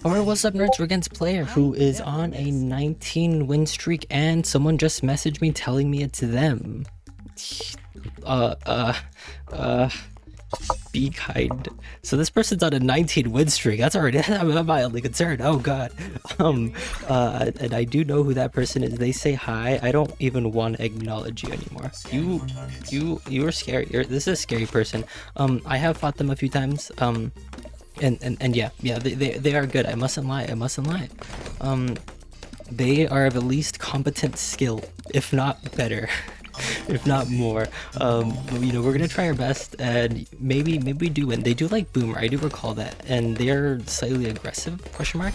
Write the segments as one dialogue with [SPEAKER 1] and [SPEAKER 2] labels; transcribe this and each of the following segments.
[SPEAKER 1] Alright, what's up nerds? We're against Player, who is on a 19 win streak, and someone just messaged me telling me it's them. Uh, uh, uh, be kind. So this person's on a 19 win streak. That's already, I'm mildly concerned. Oh god. And I do know who that person is. They say hi. I don't even want to acknowledge you anymore. You are scary. This is a scary person. I have fought them a few times. And yeah, they are good. I mustn't lie. They are of at least competent skill, if not better, if not more. You know, we're gonna try our best, and maybe we do win. They do like Boomer, I do recall that, and they're slightly aggressive? Question mark.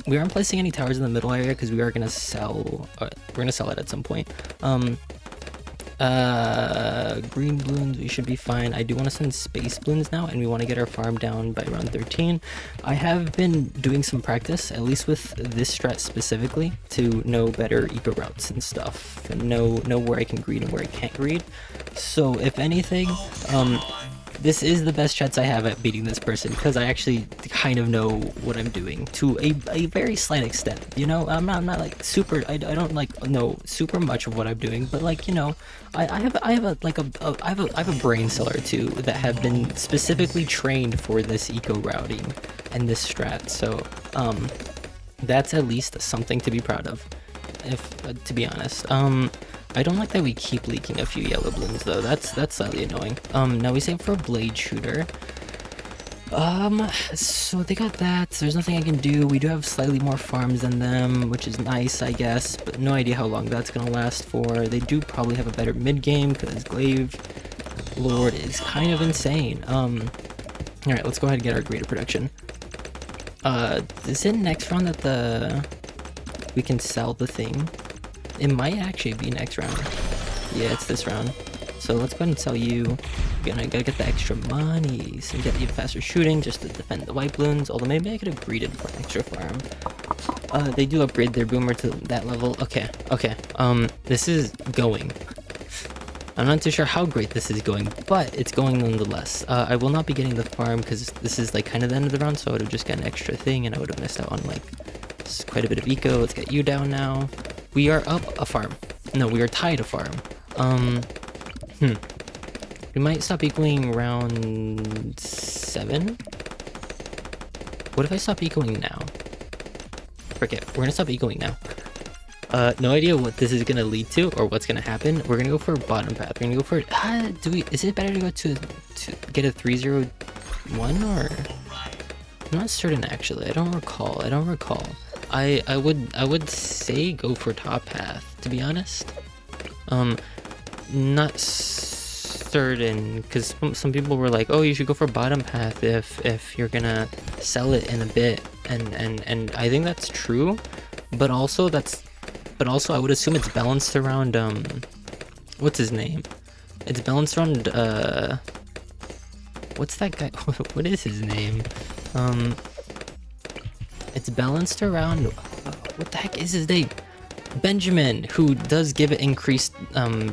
[SPEAKER 1] We aren't placing any towers in the middle area because we are gonna sell. We're gonna sell it at some point. Green balloons, we should be fine. I do want to send space balloons now, and we want to get our farm down by around 13. I have been doing some practice, at least with this strat specifically, to know better eco routes and stuff, and know where I can greed and where I can't greed. So if anything, this is the best chance I have at beating this person, because I actually kind of know what I'm doing to a very slight extent. You know, I'm not like super. I don't like know super much of what I'm doing, but like, you know, I have a brain cell or two that have been specifically trained for this eco routing and this strat. So that's at least something to be proud of, if to be honest. I don't like that we keep leaking a few yellow balloons though. That's slightly annoying. Now we save for a blade shooter. So they got that. There's nothing I can do. We do have slightly more farms than them, which is nice, I guess, but no idea how long that's gonna last for. They do probably have a better mid game because Glaive Lord is kind of insane. Alright, let's go ahead and get our greater production. Is it next round that we can sell the thing? It might actually be next round. Yeah, it's this round. So let's go ahead and sell you. Gotta get the extra monies and get you faster shooting just to defend the white balloons. Although maybe I could have greeted for an extra farm. They do upgrade their boomer to that level. Okay. This is going. I'm not too sure how great this is going, but it's going nonetheless. I will not be getting the farm because this is like kind of the end of the round, so I would have just got an extra thing and I would have missed out on like quite a bit of eco. Let's get you down now. We are up a farm. No, we are tied a farm. We might stop equaling round 7. What if I stop equaling now? Forget. We're gonna stop equaling now. No idea what this is gonna lead to or what's gonna happen. We're gonna go for bottom path. We're gonna go for is it better to go to get a 301 or? I'm not certain actually. I don't recall. I would say go for top path, to be honest. Not certain, because some people were like, oh, you should go for bottom path if you're gonna sell it in a bit, and I think that's true, but also I would assume it's balanced around what's his name? It's balanced around what's that guy? What is his name? It's balanced around, what the heck is his name? Benjamin, who does give it increased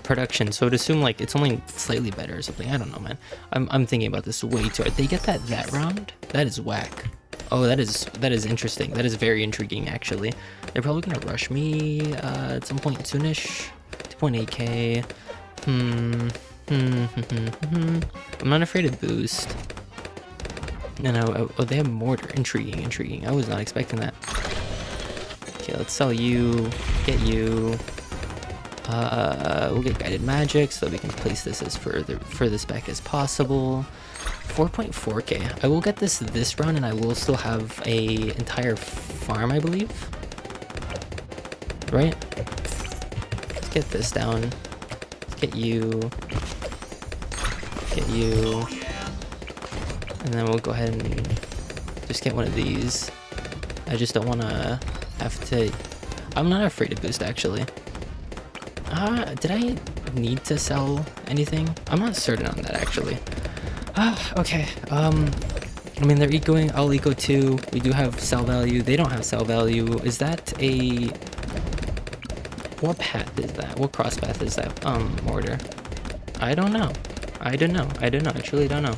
[SPEAKER 1] production, so I'd assume like it's only slightly better or something. I don't know, man. I'm thinking about this way too hard. They get that round? That is whack. Oh, that is interesting. That is very intriguing, actually. They're probably gonna rush me at some point soonish. 2.8k. I'm not afraid of boost. No, oh, they have mortar. Intriguing. I was not expecting that. Okay, let's sell you. Get you. We'll get guided magic so that we can place this as furthest back as possible. 4.4k. I will get this round, and I will still have a entire farm, I believe. Right? Let's get this down. Let's get you. Get you. And then we'll go ahead and just get one of these. I just don't want to have to... I'm not afraid of boost, actually. Did I need to sell anything? I'm not certain on that, actually. Okay. I mean, they're ecoing. I'll eco too. We do have sell value. They don't have sell value. Is that a... What path is that? What cross path is that? Mortar. I don't know. I truly don't know.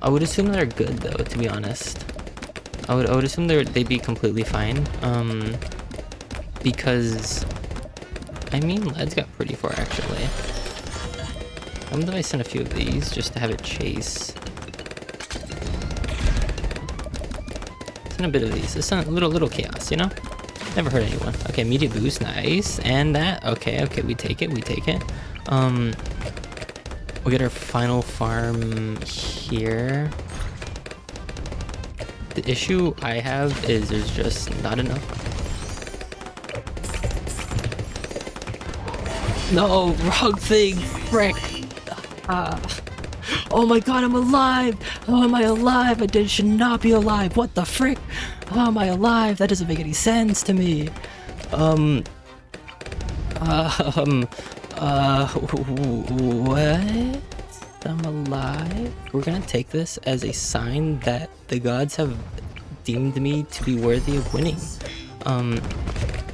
[SPEAKER 1] I would assume they're good though, to be honest. I would assume they'd be completely fine. Because I mean, lead's got pretty far actually. I'm gonna send a few of these just to have it chase. Send a bit of these. It's a little chaos, you know? Never hurt anyone. Okay, immediate boost, nice. And that, okay, we take it. We'll get our final farm here. The issue I have is there's just not enough. No, wrong thing, frick. Oh my god, I'm alive! Oh, am I alive? I should not be alive. What the frick? How am I alive? That doesn't make any sense to me. What? I'm alive? We're gonna take this as a sign that the gods have deemed me to be worthy of winning.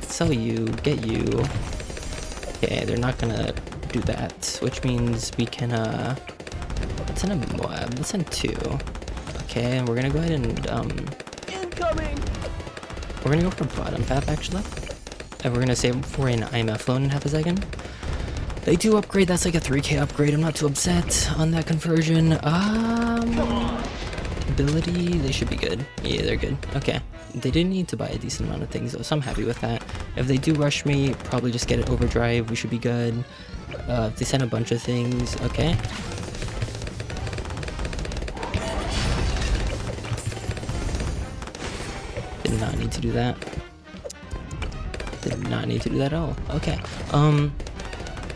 [SPEAKER 1] Sell you, get you. Okay, they're not gonna do that, which means we can, let's send 2. Okay, and we're gonna go ahead and, incoming! We're gonna go for bottom path, actually. And we're gonna save for an IMF loan in half a second. They do upgrade, that's like a 3k upgrade, I'm not too upset on that conversion. Ability, they should be good. Yeah, they're good. Okay. They didn't need to buy a decent amount of things though, so I'm happy with that. If they do rush me, probably just get it overdrive, we should be good. If they send a bunch of things, okay. Did not need to do that. Did not need to do that at all. Okay.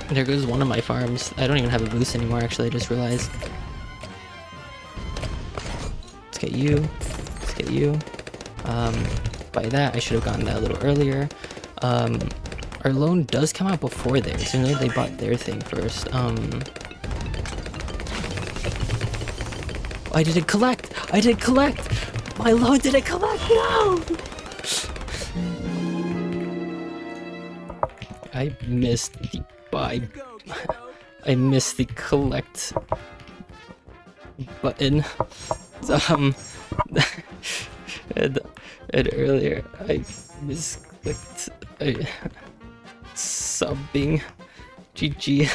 [SPEAKER 1] There goes one of my farms. I don't even have a boost anymore, actually, I just realized. Let's get you. Let's get you. By that, I should have gotten that a little earlier. Our loan does come out before theirs, so they bought their thing first. I didn't collect! I didn't collect! My loan didn't collect! No! I missed the buy. I missed the collect button. And earlier I misclicked. Subbing. GG.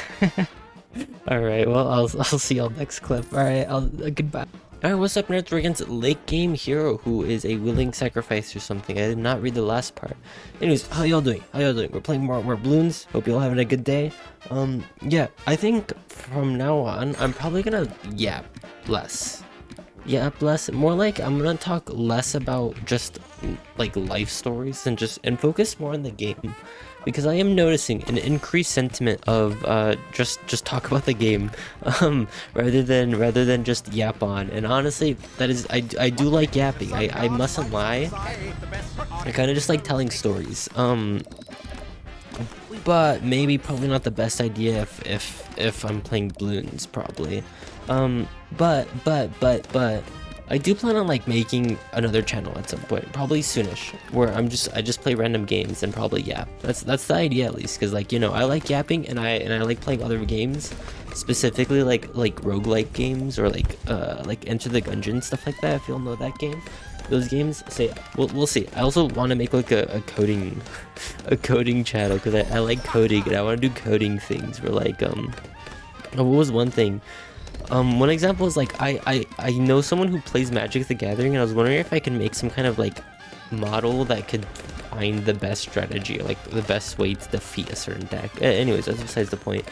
[SPEAKER 1] Alright, well I'll see y'all next clip. Alright, goodbye. Alright, what's up nerds? We're against Late Game Hero, who is a willing sacrifice or something. I did not read the last part. Anyways, how y'all doing? We're playing more balloons. Hope y'all having a good day. Yeah, I think from now on I'm probably gonna yap less. More like I'm gonna talk less about just like life stories and focus more on the game, because I am noticing an increased sentiment of just talk about the game rather than just yap on. And honestly, that is I do like yapping. I mustn't lie. I kind of just like telling stories. But maybe probably not the best idea if I'm playing balloons, probably. But I do plan on like making another channel at some point, probably soonish, where I just play random games and probably yap. That's the idea, at least, because like, you know, I like yapping and I like playing other games, specifically like roguelike games or like Enter the Gungeon, stuff like that, if you'll know that game. Those games, say, we'll see. I also want to make like a coding channel, because I like coding and I want to do coding things. Where like what was one thing? One example is like I know someone who plays Magic the Gathering, and I was wondering if I can make some kind of like model that could find the best strategy, like the best way to defeat a certain deck. Anyways, that's besides the point.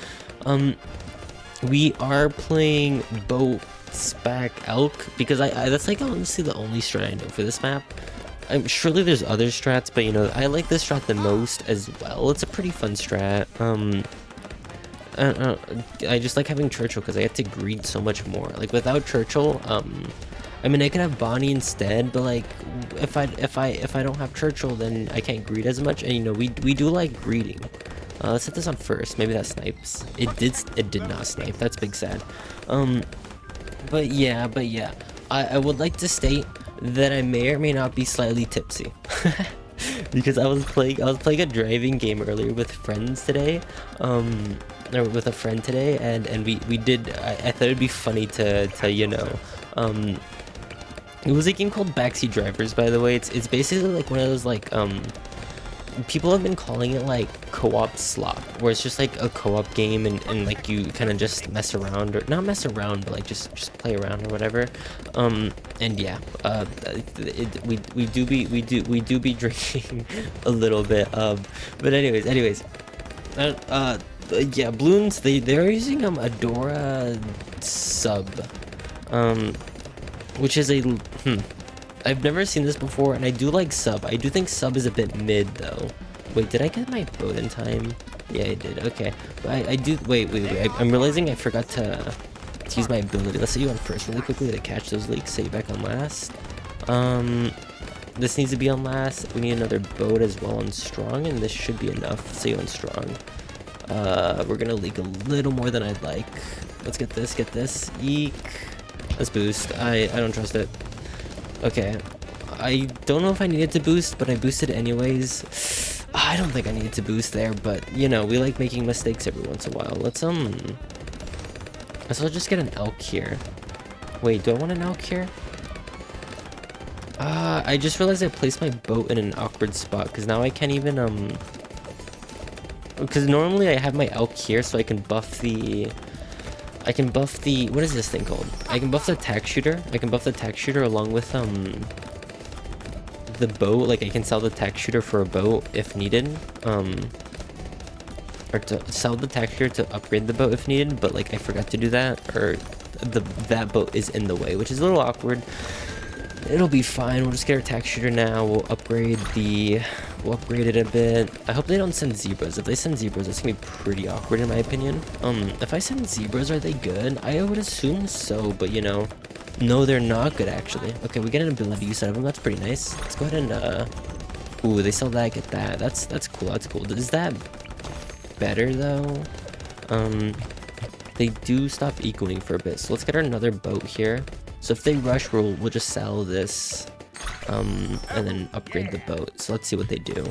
[SPEAKER 1] We are playing Boat Spac Elk because I that's like honestly the only strat I know for this map. I'm surely there's other strats, but you know, I like this strat the most as well. It's a pretty fun strat. I just like having Churchill because I get to greed so much more. Like without Churchill, I mean I could have Bonnie instead, but like if I don't have Churchill, then I can't greed as much. And you know, we do like greeting. Let's set this on first. Maybe that snipes. It did not snipe. That's big sad. But yeah. I would like to state that I may or may not be slightly tipsy. Because I was playing a driving game earlier with friends today. Or with a friend today, and we did. I thought it'd be funny to you know, It was a game called Backseat Drivers, by the way. It's basically like one of those like people have been calling it like co-op slop, where it's just like a co-op game and like you kind of just mess around, or not mess around, but like just play around or whatever. And yeah, we do be drinking a little bit. But anyways, yeah, Bloons, they're using Adora sub, which is a I've never seen this before, and I do like sub. I do think sub is a bit mid though. Wait, did I get my boat in time? Yeah, I did. Okay, but I do. Wait. I'm realizing I forgot to use my ability. Let's set you on first really quickly to catch those leaks. Set you back on last. This needs to be on last. We need another boat as well on strong, and this should be enough. Set you on strong. We're gonna leak a little more than I'd like. Let's get this. Get this. Eek. Let's boost. I don't trust it. Okay. I don't know if I needed to boost, but I boosted anyways. I don't think I needed to boost there, but you know, we like making mistakes every once in a while. Let's just get an elk here. Wait, do I want an elk here? I just realized I placed my boat in an awkward spot because now I can't even because normally I have my elk here so I can buff the what is this thing called? I can buff the tack shooter. I can buff the tack shooter along with the boat. Like I can sell the tack shooter for a boat if needed. Or to sell the tack shooter to upgrade the boat if needed, but like I forgot to do that, or that boat is in the way, which is a little awkward. It'll be fine. We'll just get our tack shooter now. We'll upgrade it a bit. I hope they don't send zebras. If they send zebras, it's gonna be pretty awkward in my opinion. If I send zebras, are they good? I would assume so, but you know, no, they're not good actually. Okay, we get an ability use out of them. That's pretty nice. Let's go ahead and ooh, they sell that. Get that. That's cool. That's cool. Is that better though? They do stop ecoing for a bit. So let's get another boat here. So if they rush, we'll just sell this, and then upgrade the boat. So let's see what they do.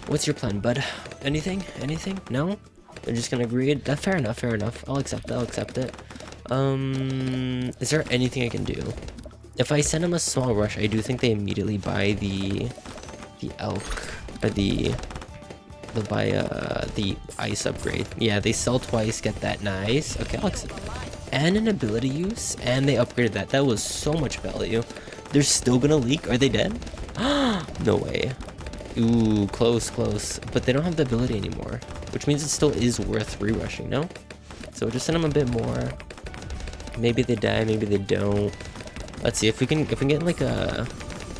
[SPEAKER 1] What's your plan, bud? Anything? Anything? No? They're just gonna agree? That's fair enough, fair enough. I'll accept that, I'll accept it. Is there anything I can do? If I send them a small rush, I do think they immediately buy the elk, or the ice upgrade. Yeah, they sell twice, get that, nice. Okay, I'll accept. And an ability use, and they upgraded that. That was so much value. They're still gonna leak. Are they dead? No way. Ooh, close. But they don't have the ability anymore, which means it still is worth re-rushing, no? So just send them a bit more. Maybe they die, maybe they don't. Let's see if we can get like a...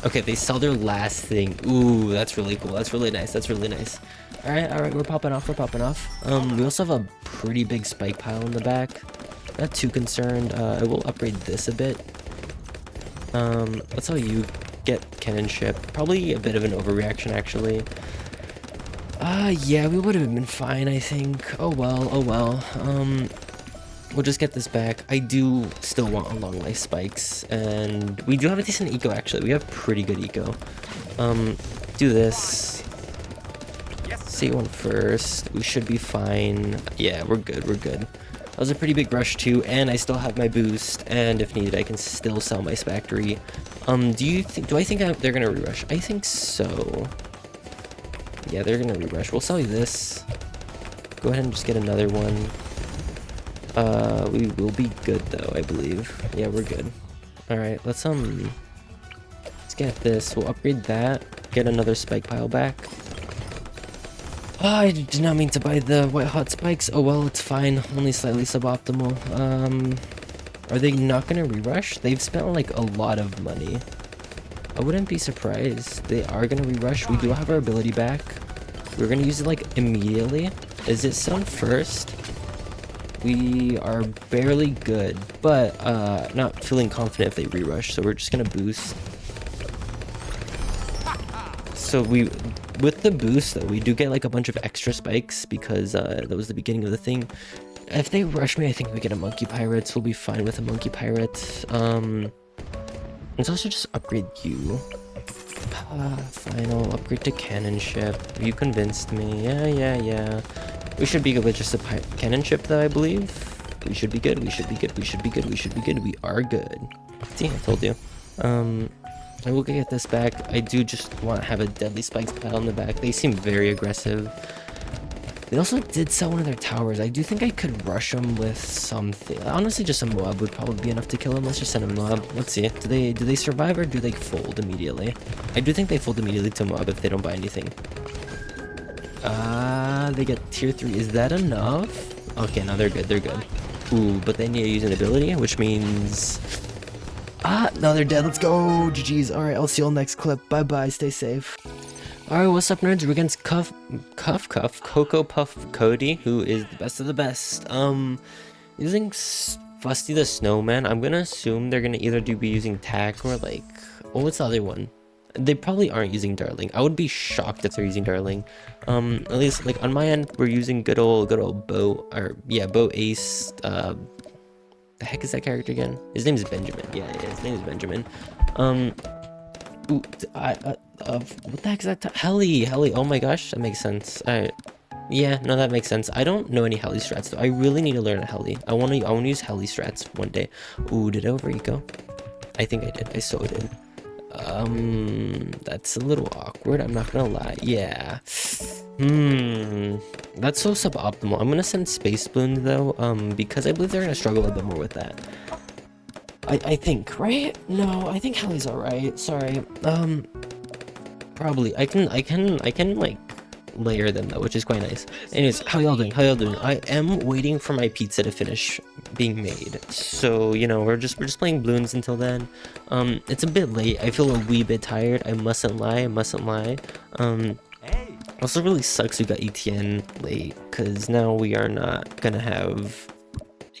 [SPEAKER 1] Okay, they sell their last thing. Ooh, that's really cool. That's really nice. That's really nice. All right, we're popping off. We also have a pretty big spike pile in the back. Not too concerned. I will upgrade this a bit. That's how you get cannon ship. Probably a bit of an overreaction, actually. Yeah, we would have been fine, I think. Oh well. We'll just get this back. I do still want a long life spikes, and we do have a decent eco, actually. We have pretty good eco. Do this. See one first. We should be fine. Yeah, we're good. That was a pretty big rush too, and I still have my boost, and if needed I can still sell my factory. Do I think they're gonna re-rush? I think so. Yeah, they're gonna re-rush. We'll sell you this. Go ahead and just get another one. We will be good though, I believe. Yeah, we're good. Alright, let's get this. We'll upgrade that. Get another spike pile back. Oh, I did not mean to buy the white hot spikes. Oh well, it's fine. Only slightly suboptimal. Are they not gonna re-rush? They've spent like a lot of money. I wouldn't be surprised. They are gonna re-rush. We do have our ability back. We're gonna use it like immediately. Is it sun first? We are barely good, but not feeling confident if they re-rush, so we're just gonna boost. So with the boost though, we do get like a bunch of extra spikes because that was the beginning of the thing. If they rush me, I think we get a monkey pirates. We'll be fine with a monkey pirate. Let's also just upgrade you. Final upgrade to cannon ship. You convinced me. Yeah. We should be good with just a cannon ship though, I believe. We should be good. We are good. See, I told you. I will get this back. I do just want to have a Deadly Spikes pile in the back. They seem very aggressive. They also did sell one of their towers. I do think I could rush them with something. Honestly, just a Moab would probably be enough to kill them. Let's just send a Moab. Let's see. Do they survive or do they fold immediately? I do think they fold immediately to Moab if they don't buy anything. They get tier 3. Is that enough? Okay, no, they're good. They're good. Ooh, but they need to use an ability, which means... no, they're dead. Let's go. GG's. Alright, I'll see you all next clip. Bye-bye. Stay safe. Alright, what's up, nerds? We're against Cocoa Puff Cody, who is the best of the best. Using Fusty the Snowman, I'm gonna assume they're gonna either be using Tack or like... Oh, what's the other one? They probably aren't using Darling. I would be shocked if they're using Darling. At least, like, on my end, we're using good old Bo, or, yeah, Bo Ace, the heck is that character again? His name is Benjamin. Yeah, his name is Benjamin. Ooh, what the heck is that? Heli, oh my gosh, that makes sense. Yeah, no, that makes sense. I don't know any Heli strats, though. I really need to learn a Heli. I wanna use Heli strats one day. Ooh, did I over-eco? I think I did. I so did. That's a little awkward, I'm not gonna lie. Yeah. That's so suboptimal. I'm gonna send Space Balloons though, because I believe they're gonna struggle a bit more with that. I think, right? No, I think Heli's alright. Sorry. Probably. I can like layer them though, which is quite nice. Anyways, how y'all doing? I am waiting for my pizza to finish being made, so you know we're just playing balloons until then. It's a bit late. I feel a wee bit tired. I mustn't lie. Also really sucks we got ETN late, because now we are not gonna have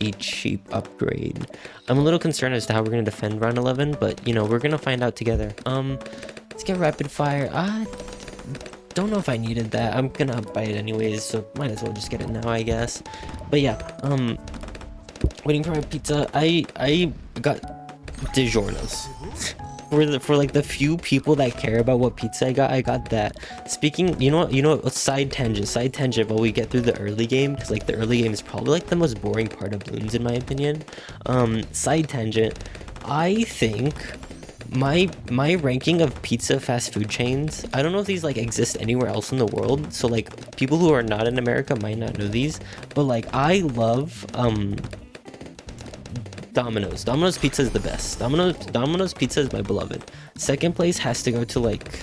[SPEAKER 1] a cheap upgrade. I'm a little concerned as to how we're gonna defend round 11, but you know we're gonna find out together. Let's get rapid fire. Don't know if I needed that. I'm gonna buy it anyways, so might as well just get it now, I guess. But yeah, waiting for my pizza. I got DiGiorno's. For like the few people that care about what pizza I got that. Speaking, you know what, side tangent while we get through the early game, because like the early game is probably like the most boring part of balloons in my opinion. Side tangent, I think my ranking of pizza fast food chains, I don't know if these like exist anywhere else in the world, so like people who are not in America might not know these, but like I love Domino's pizza is the best. Domino's pizza is my beloved. Second place has to go to like,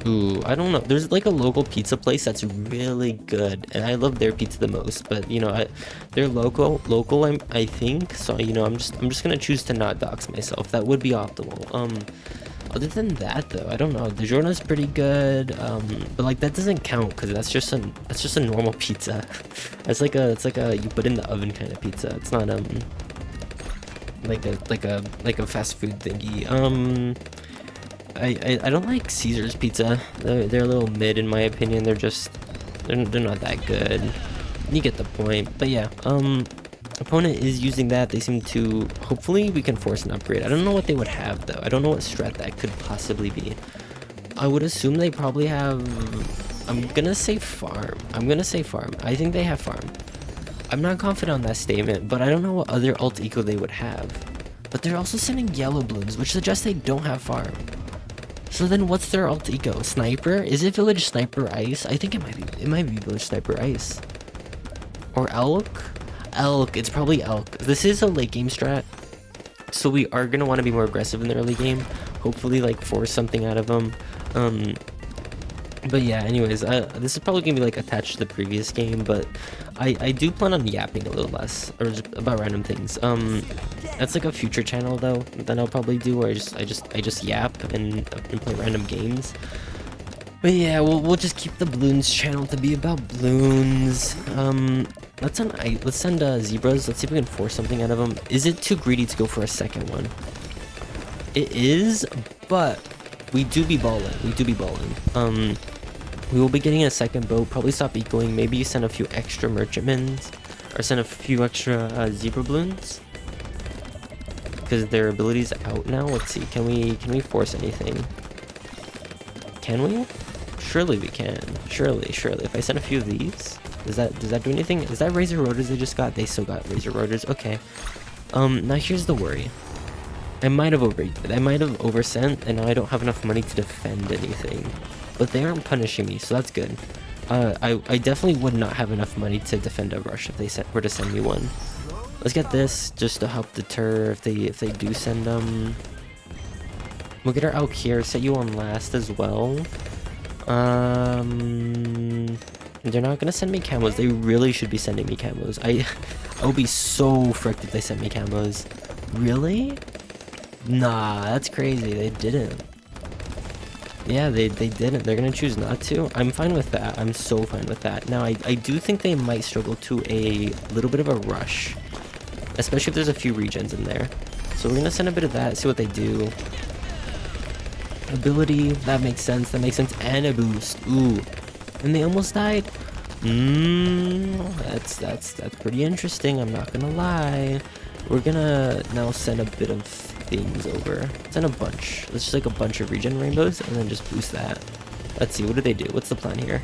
[SPEAKER 1] ooh, I don't know, there's like a local pizza place that's really good and I love their pizza the most, but you know they're local I think, so you know I'm just gonna choose to not dox myself. That would be optimal. Other than that though, I don't know, DiGiorno's pretty good, but like that doesn't count because that's just a normal pizza. It's like a you put in the oven kind of pizza. It's not like a fast food thingy. I don't like Caesar's pizza. They're a little mid in my opinion. They're not that good. You get the point. But yeah, opponent is using that. They seem to, hopefully we can force an upgrade. I don't know what they would have though. I don't know what strat that could possibly be. I would assume they probably have, I'm gonna say farm. I think they have farm. I'm not confident on that statement, but I don't know what other alt eco they would have. But they're also sending yellow balloons, which suggests they don't have farm. So then what's their alt eco? Sniper? Is it village sniper ice? I think it might be village sniper ice. Or elk? Elk, it's probably elk. This is a late game strat, so we are gonna want to be more aggressive in the early game. Hopefully like force something out of them. But yeah, anyways, this is probably gonna be like attached to the previous game, but I do plan on yapping a little less, or just about random things. That's like a future channel though that I'll probably do, where I just yap and play random games. But yeah, we'll just keep the balloons channel to be about balloons. Let's send zebras. Let's see if we can force something out of them. Is it too greedy to go for a second one? It is, but we do be balling. We will be getting a second boat. Probably stop ecoing. Maybe you send a few extra merchantmans, or send a few extra zebra balloons, because their ability's out now. Let's see. Can we force anything? Can we? Surely we can. Surely. If I send a few of these, does that do anything? Is that Razor Rotors they just got? They still got Razor Rotors. Okay. Now here's the worry. I might have overrated. I might have oversent, and now I don't have enough money to defend anything. But they aren't punishing me, so that's good. I definitely would not have enough money to defend a rush if they were to send me one. Let's get this just to help deter if they do send them. We'll get our Elk here. Set you on last as well. They're not gonna send me camos. They really should be sending me camos. I would be so fricked if they sent me camos. Really? Nah, that's crazy. They didn't. Yeah, they didn't. They're gonna choose not to. I'm fine with that. I'm so fine with that. Now, I do think they might struggle to a little bit of a rush, especially if there's a few regions in there. So we're gonna send a bit of that, see what they do. Ability, that makes sense. That makes sense. And a boost. Ooh. And they almost died. That's pretty interesting. I'm not gonna lie. We're gonna now send a bit of things over. Send a bunch. Let's just like a bunch of regen rainbows and then just boost that. Let's see, what do they do? What's the plan here?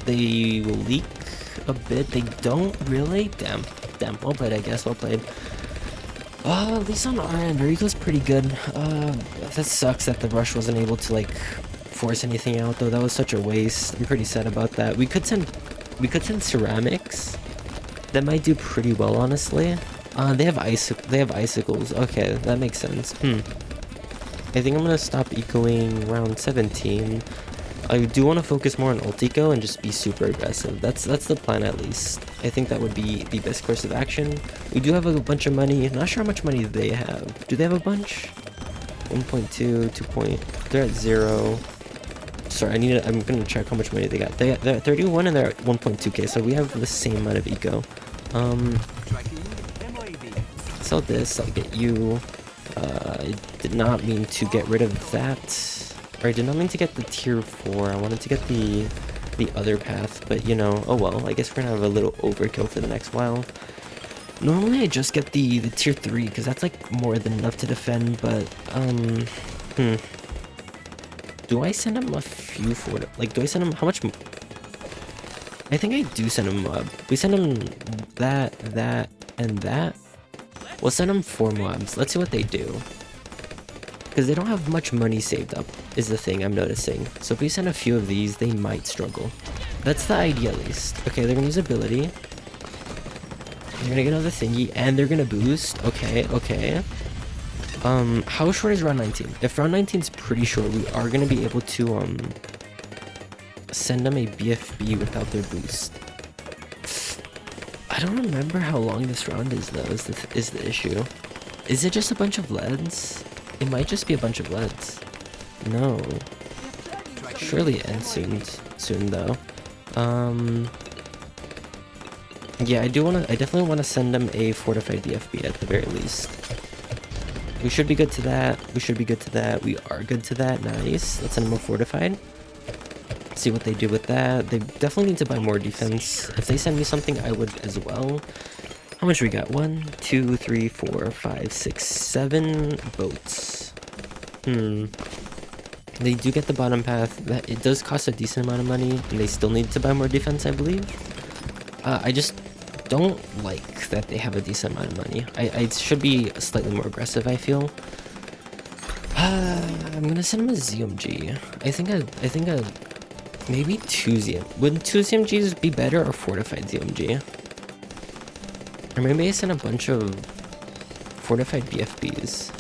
[SPEAKER 1] They will leak a bit. They don't really. Damn. Well played, I guess. Well played. At least on our end, Rico's pretty good. That sucks that the rush wasn't able to like force anything out though. That was such a waste. I'm pretty sad about that. We could send ceramics. That might do pretty well, honestly. They have icicles. Okay, that makes sense. I think I'm gonna stop ecoing round 17. I do want to focus more on ult eco and just be super aggressive. That's the plan at least. I think that would be the best course of action. We do have a bunch of money. Not sure how much money they have. Do they have a bunch? 1.2, 2 point. They're at 0. Sorry, I'm gonna check how much money they got. They're at 31 and they're at 1.2k. So we have the same amount of eco. Sell this. I'll get you. I did not mean to get rid of that. Or I did not mean to get the tier 4. I wanted to get the other path, but you know, oh well. I guess we're gonna have a little overkill for the next while. Normally I just get the tier 3 because that's like more than enough to defend, but do I send him a few for it? Like, do I send him how much? I think I do send him we send him that, and that. We'll send them 4 mobs. Let's see what they do. Because they don't have much money saved up, is the thing I'm noticing. So if we send a few of these, they might struggle. That's the idea, at least. Okay, they're gonna use ability. They're gonna get another thingy, and they're gonna boost. Okay. How short is round 19? If round 19 is pretty short, we are gonna be able to send them a BFB without their boost. I don't remember how long this round is though, is the issue. Is it just a bunch of leads? It might just be a bunch of leads. No. Surely it ends soon though. Yeah, I definitely wanna send them a fortified BFB at the very least. We should be good to that. We are good to that. Nice. Let's send them a fortified. See what they do with that. They definitely need to buy more defense. If they send me something, I would as well. How much we got? 1, 2, 3, 4, 5, 6, 7 boats. They do get the bottom path. It does cost a decent amount of money, and they still need to buy more defense, I believe. I just don't like that they have a decent amount of money. I should be slightly more aggressive, I feel. I'm gonna send him a ZMG. I think maybe 2 ZM. Would 2 ZMGs be better or fortified ZMG? Or maybe I send a bunch of fortified BFBs.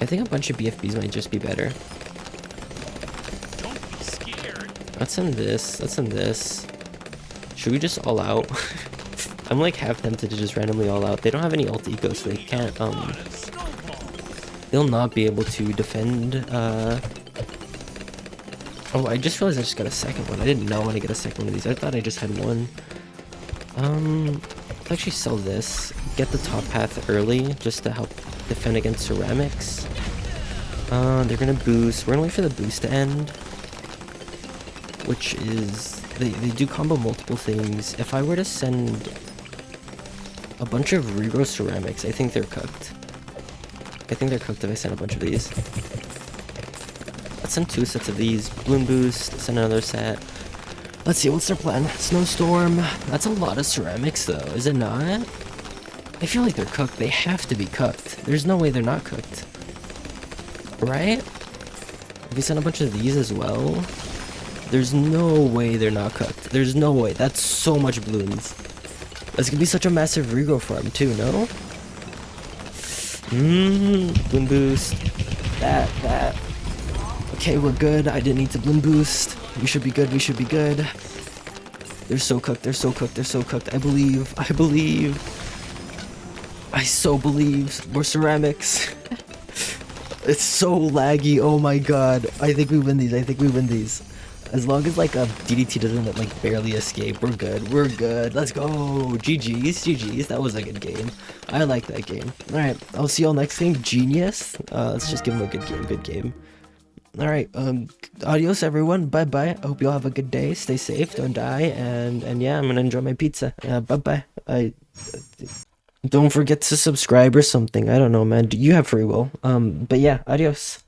[SPEAKER 1] I think a bunch of BFBs might just be better.
[SPEAKER 2] Don't be scared.
[SPEAKER 1] Let's send this. Let's send this. Should we just all out? I'm like half tempted to just randomly all out. They don't have any ult eco, so they can't, they'll not be able to defend, Oh, I just realized I just got a second one. I didn't know when I get a second one of these. I thought I just had one. Let's actually sell this. Get the top path early, just to help defend against ceramics. They're gonna boost. We're gonna wait for the boost to end. Which is... They do combo multiple things. If I were to send a bunch of regrow ceramics, I think they're cooked. I think they're cooked if I send a bunch of these. Let's send 2 sets of these. Balloon boost, send another set. Let's see, what's their plan? Snowstorm. That's a lot of ceramics though, is it not? I feel like they're cooked. They have to be cooked. There's no way they're not cooked. Right? If we send a bunch of these as well, there's no way they're not cooked. There's no way. That's so much balloons. That's gonna be such a massive regrow farm too, no? Bloom boost. That. Okay, we're good. I didn't need to bloom boost. We should be good. We should be good. They're so cooked. They're so cooked. They're so cooked. I believe. I believe. I so believe. We're ceramics. It's so laggy. Oh my god. I think we win these. I think we win these. As long as like a DDT doesn't like barely escape, we're good. We're good. Let's go. GG's. GG's. That was a good game. I like that game. Alright. I'll see y'all next game. Genius. Let's just give him a good game. Good game. Alright. Adios everyone. Bye bye. I hope y'all have a good day. Stay safe. Don't die. And yeah, I'm gonna enjoy my pizza. Bye bye. Don't forget to subscribe or something. I don't know, man. You have free will. But yeah, adios.